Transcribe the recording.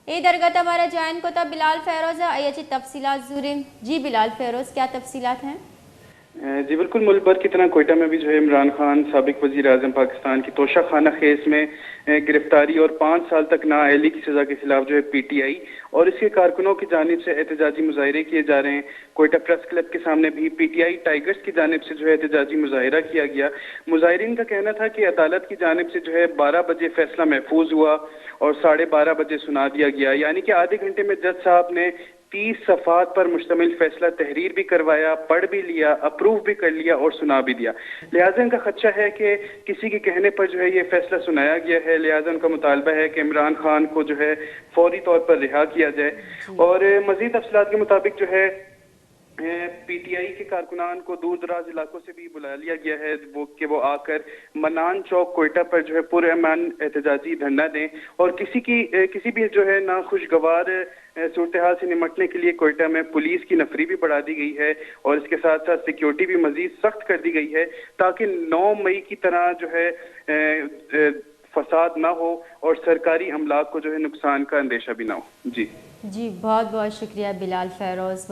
ए दरगत हमारा जॉइन को तब बिलाल फेरोज है अच्छी तफसीलात ज़रूर। जी बिलाल फेरोज, क्या तफसीलात हैं? जी बिल्कुल, मुल्क भर की तरह कोयटा में भी जो है इमरान खान साबिक वज़ीर आज़म पाकिस्तान की तोशा खाना केस में गिरफ्तारी और 5 साल तक नाअहली की सज़ा के खिलाफ जो है PTI और इसके कारकुनों की जानिब से एहतजाजी मुजाहरे किए जा रहे हैं। कोयटा प्रेस क्लब के सामने भी PTI टाइगर्स की जानिब से जो है एहतजाजी मुजाहरा किया गया। मुजाहिरीन का कहना था कि अदालत की जानिब से जो है 12 बजे फैसला महफूज हुआ और 12:30 बजे सुना दिया गया, यानी कि आधे घंटे में जज साहब ने 30 सफ़ात पर मुश्तमिल फैसला तहरीर भी करवाया, पढ़ भी लिया, अप्रूव भी कर लिया और सुना भी दिया। लिहाजा इनका खदशा है कि किसी के कहने पर जो है ये फैसला सुनाया गया है, लिहाजा उनका मुतालबा है कि इमरान खान को जो है फौरी तौर पर रिहा किया जाए। और मजीद तफसीलात के मुताबिक जो है PTI के कारकुनान को दूर दराज इलाकों से भी बुला लिया गया है वो आकर मनान चौक कोयटा पर जो है पुरअमन एहतजाजी धरना दें और किसी भी जो है नाखुशगवार सूरत हाल से निमटने के लिए कोयटा में पुलिस की नफरी भी बढ़ा दी गई है और इसके साथ साथ सिक्योरिटी भी मजीद सख्त कर दी गई है ताकि 9 मई की तरह जो है फसाद ना हो और सरकारी अमलाक को जो है नुकसान का अंदेशा भी ना हो। जी बहुत बहुत शुक्रिया बिलाल फेरोज।